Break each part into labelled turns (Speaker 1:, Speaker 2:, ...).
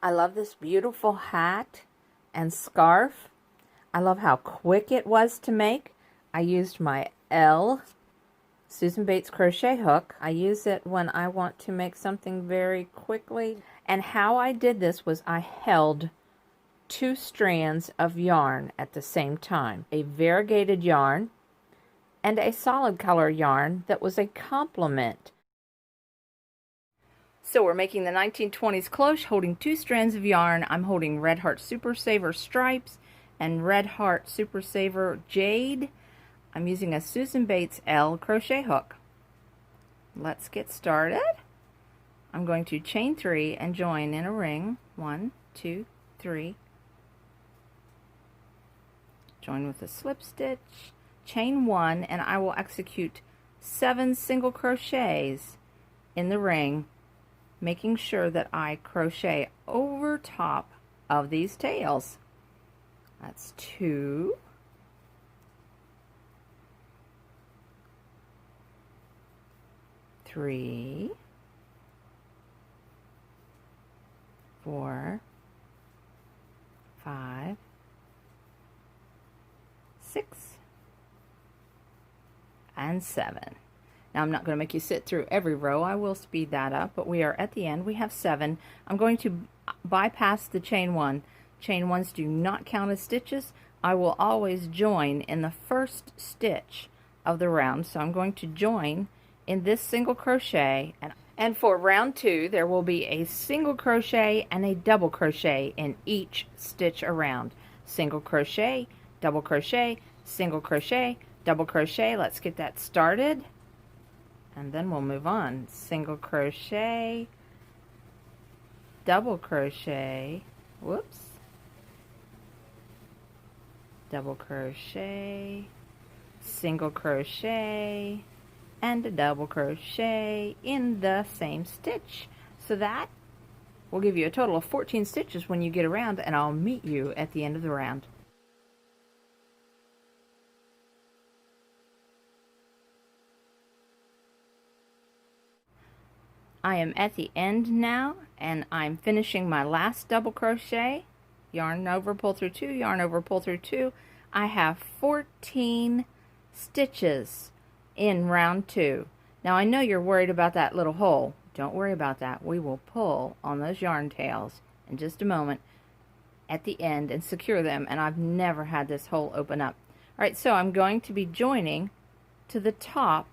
Speaker 1: I love this beautiful hat and scarf. I love how quick it was to make. I used my L Susan Bates crochet hook. I use it when I want to make something very quickly. And how I did this was I held 2 strands of yarn at the same time. A variegated yarn and a solid color yarn that was a complement. So we're making the 1920s cloche holding 2 strands of yarn. I'm holding Red Heart Super Saver Stripes and Red Heart Super Saver Jade. I'm using a Susan Bates L crochet hook. Let's get started. I'm going to chain 3 and join in a ring. 1, 2, 3. Join with a slip stitch, chain 1, and I will execute 7 single crochets in the ring, making sure that I crochet over top of these tails. That's 2, 3, 4, 5, 6, and 7. Now I'm not going to make you sit through every row. I will speed that up, but we are at the end. We have 7. I'm going to bypass the chain 1. Chain 1s do not count as stitches. I will always join in the first stitch of the round. So I'm going to join in this single crochet, and for round 2 there will be a single crochet and a double crochet in each stitch around. Single crochet, double crochet, single crochet, double crochet. Let's get that started and then we'll move on. Single crochet, double crochet, whoops, double crochet, single crochet, and a double crochet in the same stitch. So that will give you a total of 14 stitches when you get around, and I'll meet you at the end of the round. I am at the end now, and I'm finishing my last double crochet. Yarn over, pull through 2, yarn over, pull through 2. I have 14 stitches in round 2. Now I know you're worried about that little hole. Don't worry about that. We will pull on those yarn tails in just a moment at the end and secure them, and I've never had this hole open up. Alright, so I'm going to be joining to the top,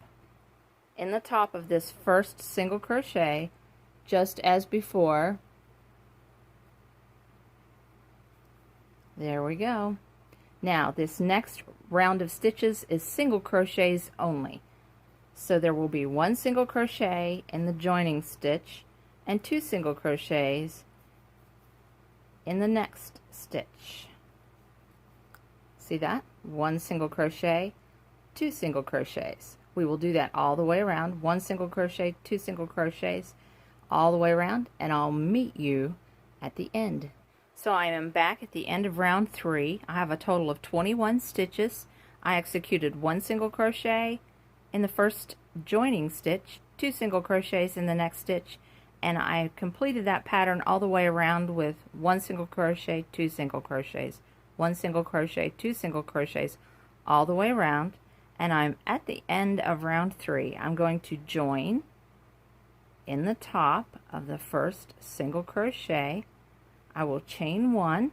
Speaker 1: in the top of this first single crochet, just as before. There we go. Now this next round of stitches is single crochets only. So there will be 1 single crochet in the joining stitch and 2 single crochets in the next stitch. See that? 1 single crochet, 2 single crochets. We will do that all the way around. 1 single crochet, 2 single crochets, all the way around, and I'll meet you at the end. So I am back at the end of round 3. I have a total of 21 stitches. I executed 1 single crochet in the first joining stitch, 2 single crochets in the next stitch, and I completed that pattern all the way around with 1 single crochet, 2 single crochets, 1 single crochet, 2 single crochets, all the way around, and I'm at the end of round 3. I'm going to join in the top of the first single crochet. I will chain 1.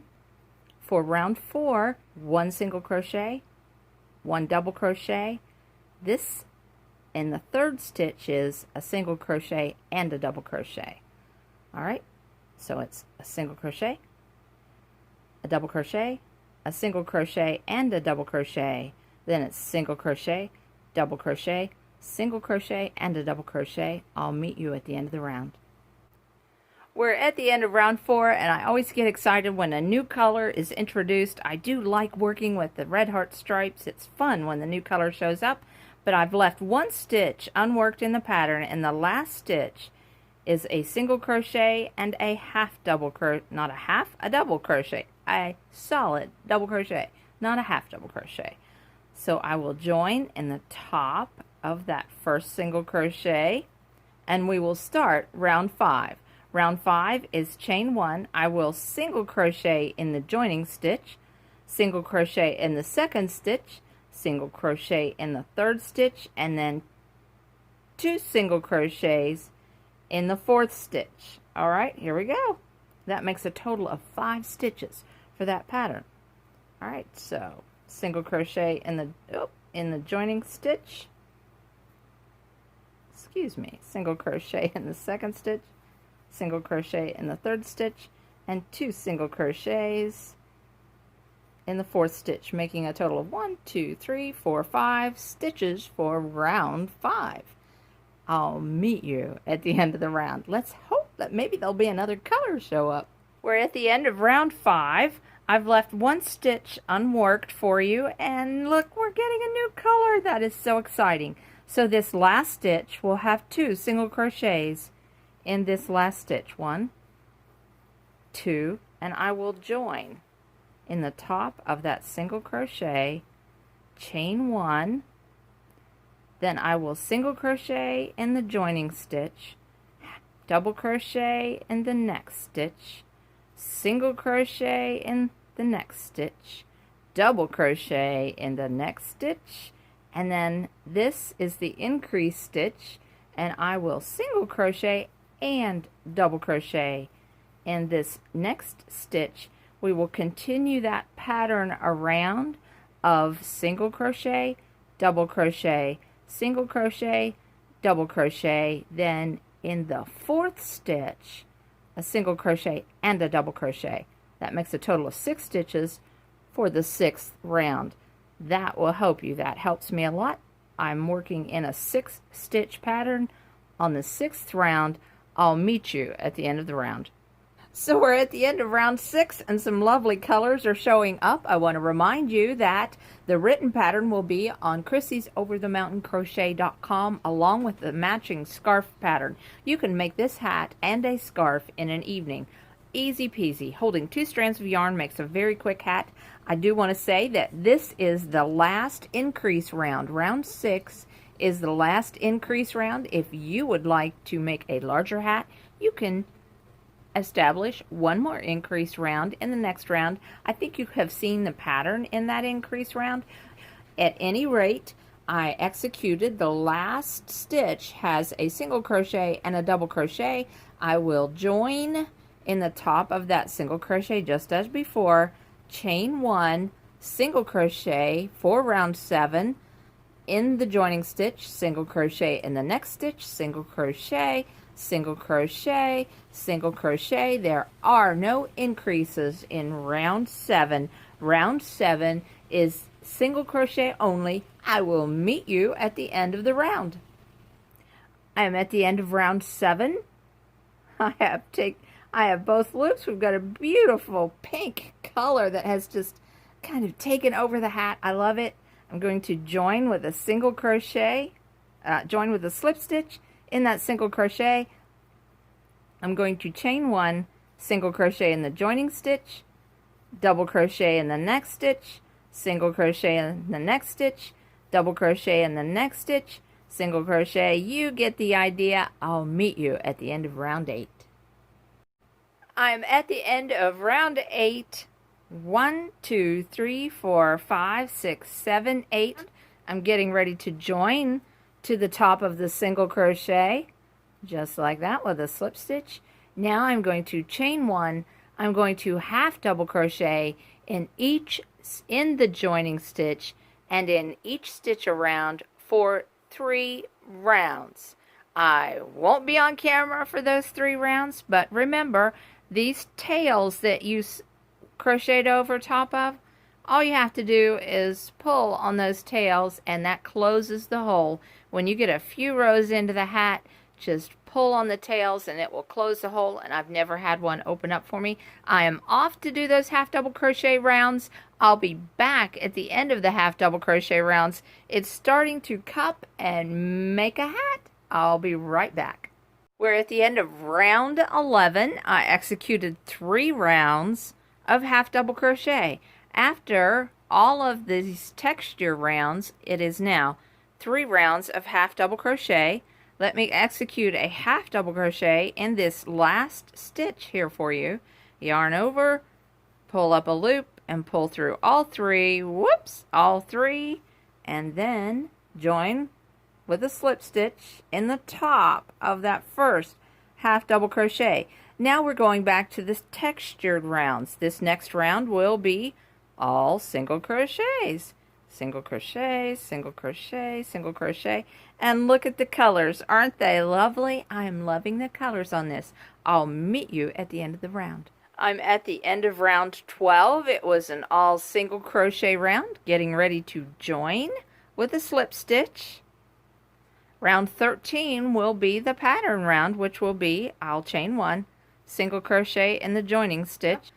Speaker 1: For round 4, 1 single crochet, 1 double crochet. This in the third stitch is a single crochet and a double crochet. Alright, so it's a single crochet, a double crochet, a single crochet, and a double crochet. Then it's single crochet, double crochet, single crochet, and a double crochet. I'll meet you at the end of the round. We're at the end of round 4, and I always get excited when a new color is introduced. I do like working with the Red Heart stripes. It's fun when the new color shows up, but I've left 1 stitch unworked in the pattern, and the last stitch is a single crochet and a half double crochet, not a half, a double crochet, a solid double crochet, not a half double crochet. So I will join in the top of that first single crochet, and we will start round 5. Round 5 is chain 1. I will single crochet in the joining stitch, single crochet in the second stitch, single crochet in the third stitch, and then 2 single crochets in the fourth stitch. All right, here we go. That makes a total of 5 stitches for that pattern. All right, so single crochet in the joining stitch. Excuse me, single crochet in the second stitch, single crochet in the third stitch, and 2 single crochets in the fourth stitch, making a total of 1, 2, 3, 4, 5 stitches for round 5. I'll meet you at the end of the round. Let's hope that maybe there'll be another color show up. We're at the end of round 5. I've left 1 stitch unworked for you, and look, we're getting a new color. That is so exciting. So this last stitch will have 2 single crochets in this last stitch. 1, 2, and I will join in the top of that single crochet, chain 1, then I will single crochet in the joining stitch, double crochet in the next stitch, single crochet in the next stitch, double crochet in the next stitch, and then this is the increase stitch, and I will single crochet and double crochet in this next stitch. We will continue that pattern around of single crochet, double crochet, single crochet, double crochet, then in the fourth stitch a single crochet and a double crochet. That makes a total of 6 stitches for the 6th round. That will help you. That helps me a lot. I'm working in a 6 stitch pattern on the 6th round. I'll meet you at the end of the round. So we're at the end of round 6 and some lovely colors are showing up. I want to remind you that the written pattern will be on Chrissy'sOverTheMountainCrochet.com along with the matching scarf pattern. You can make this hat and a scarf in an evening. Easy peasy. Holding 2 strands of yarn makes a very quick hat. I do want to say that this is the last increase round. Round 6 is the last increase round. If you would like to make a larger hat, you can establish 1 more increase round in the next round. I think you have seen the pattern in that increase round. At any rate, I executed the last stitch has a single crochet and a double crochet. I will join in the top of that single crochet just as before, chain 1, single crochet for round 7 in the joining stitch, single crochet in the next stitch, single crochet, single crochet, single crochet. There are no increases in round 7. Round 7 is single crochet only. I will meet you at the end of the round. I am at the end of round 7. I have both loops. We've got a beautiful pink color that has just kind of taken over the hat. I love it. I'm going to join with a single crochet, join with a slip stitch in that single crochet. I'm going to chain 1, single crochet in the joining stitch, double crochet in the next stitch, single crochet in the next stitch, double crochet in the next stitch, single crochet. You get the idea. I'll meet you at the end of round 8. I'm at the end of round 8. 1, 2, 3, 4, 5, 6, 7, 8. I'm getting ready to join to the top of the single crochet, just like that with a slip stitch. Now I'm going to chain 1. I'm going to half double crochet in the joining stitch and in each stitch around for 3 rounds. I won't be on camera for those 3 rounds, but remember, these tails that you crocheted over top of, all you have to do is pull on those tails and that closes the hole. When you get a few rows into the hat, just pull on the tails and it will close the hole, and I've never had one open up for me. I am off to do those half double crochet rounds. I'll be back at the end of the half double crochet rounds. It's starting to cup and make a hat. I'll be right back. We're at the end of round 11. I executed 3 rounds of half double crochet. After all of these texture rounds, it is now 3 rounds of half double crochet. let me execute a half double crochet in this last stitch here for you. Yarn over, pull up a loop, and pull through all three, whoops, all three, and then join with a slip stitch in the top of that first half double crochet. Now we're going back to this textured rounds. This next round will be all single crochets. Single crochet, single crochet, single crochet. And look at the colors. Aren't they lovely? I'm loving the colors on this. I'll meet you at the end of the round. I'm at the end of round 12. It was an all single crochet round, getting ready to join with a slip stitch. Round 13 will be the pattern round, which will be, I'll chain one, single crochet in the joining stitch,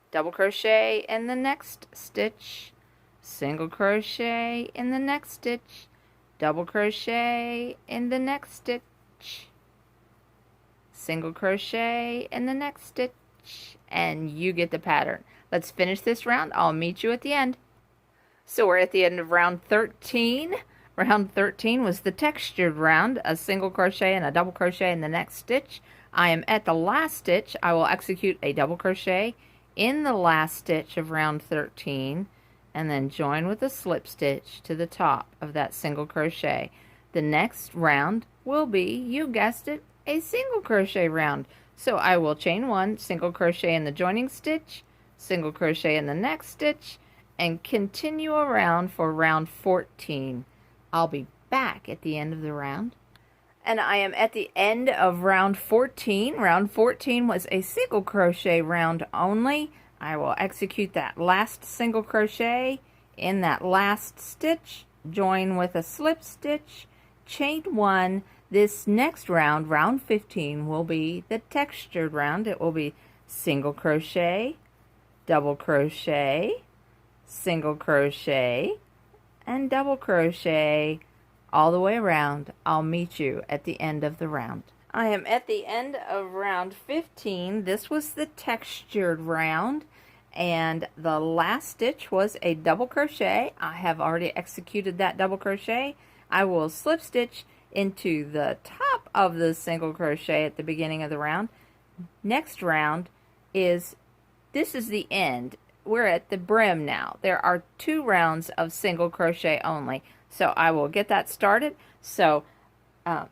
Speaker 1: double crochet in the next stitch, single crochet in the next stitch, double crochet in the next stitch, single crochet in the next stitch, and you get the pattern. Let's finish this round. I'll meet you at the end. So we're at the end of round 13. Round 13 was the textured round, a single crochet and a double crochet in the next stitch. I am at the last stitch. I will execute a double crochet in the last stitch of round 13 and then join with a slip stitch to the top of that single crochet. The next round will be, you guessed it, a single crochet round. So I will chain one, single crochet in the joining stitch, single crochet in the next stitch, and continue around for round 14. I'll be back at the end of the round. And I am at the end of round 14. Round 14 was a single crochet round only. I will execute that last single crochet in that last stitch, join with a slip stitch, chain one. This next round, round 15, will be the textured round. It will be single crochet, double crochet, single crochet, and double crochet all the way around. I'll meet you at the end of the round. I am at the end of round 15. This was the textured round, and the last stitch was a double crochet. I have already executed that double crochet. I will slip stitch into the top of the single crochet at the beginning of the round. Next round is, this is the end. We're at the brim now. There are 2 rounds of single crochet only. So I will get that started. So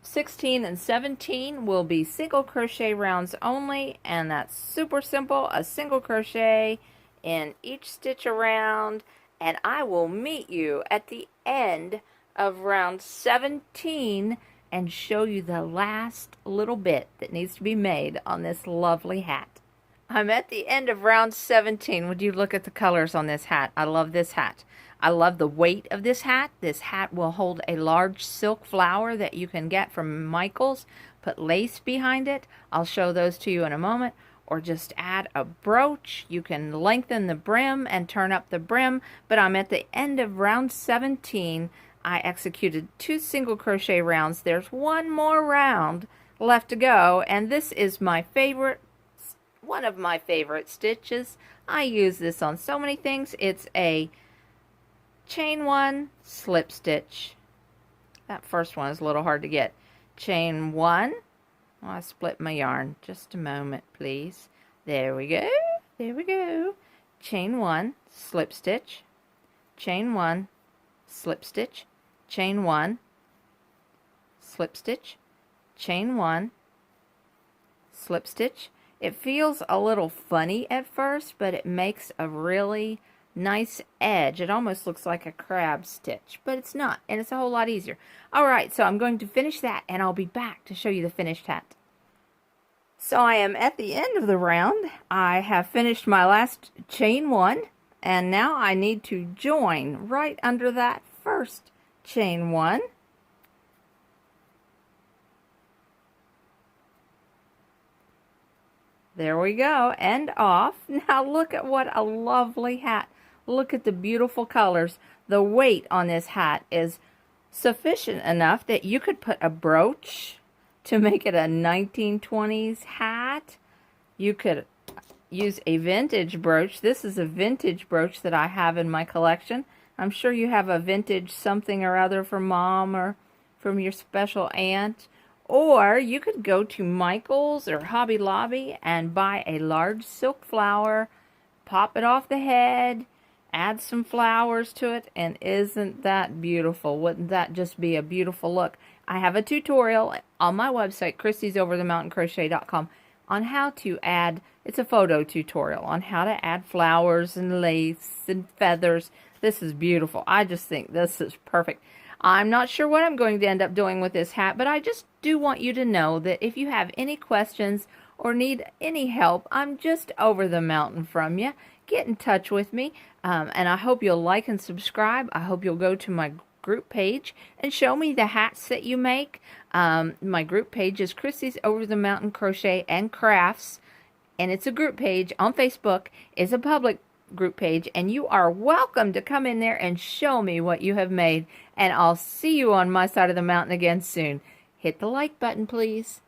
Speaker 1: 16 and 17 will be single crochet rounds only, and that's super simple. A single crochet in each stitch around, and I will meet you at the end of round 17 and show you the last little bit that needs to be made on this lovely hat. I'm at the end of round 17. Would you look at the colors on this hat? I love this hat. I love the weight of this hat. This hat will hold a large silk flower that you can get from Michael's. Put lace behind it. I'll show those to you in a moment. Or just add a brooch. You can lengthen the brim and turn up the brim. But I'm at the end of round 17. I executed 2 single crochet rounds. There's one more round left to go. And this is my favorite, one of my favorite stitches. I use this on so many things. It's a chain one, slip stitch. That first one is a little hard to get. Chain one. Oh, I split my yarn. Just a moment, please. There we go. There we go. Chain one, slip stitch. Chain one, slip stitch. Chain one, slip stitch. Chain one, slip stitch. It feels a little funny at first, but it makes a really nice edge. It almost looks like a crab stitch, but it's not, and it's a whole lot easier. Alright, so I'm going to finish that, and I'll be back to show you the finished hat. So I am at the end of the round. I have finished my last chain one, and now I need to join right under that first chain one. There we go, and off. Now look at what a lovely hat. Look at the beautiful colors. The weight on this hat is sufficient enough that you could put a brooch to make it a 1920s hat. You could use a vintage brooch. This is a vintage brooch that I have in my collection. I'm sure you have a vintage something or other from Mom or from your special aunt. Or you could go to Michael's or Hobby Lobby and buy a large silk flower, pop it off the head, add some flowers to it, and isn't that beautiful? Wouldn't that just be a beautiful look? I have a tutorial on my website, christiesoverthemountainCrochet.com, on how to add, it's a photo tutorial on how to add flowers and lace and feathers. This is beautiful. I just think this is perfect. I'm not sure what I'm going to end up doing with this hat, but I just do want you to know that if you have any questions or need any help, I'm just over the mountain from you. Get in touch with me, and I hope you'll like and subscribe. I hope you'll go to my group page and show me the hats that you make. My group page is Christie's Over the Mountain Crochet and Crafts, and it's a group page on Facebook. It's a public group page, and you are welcome to come in there and show me what you have made, and I'll see you on my side of the mountain again soon. Hit the like button, please.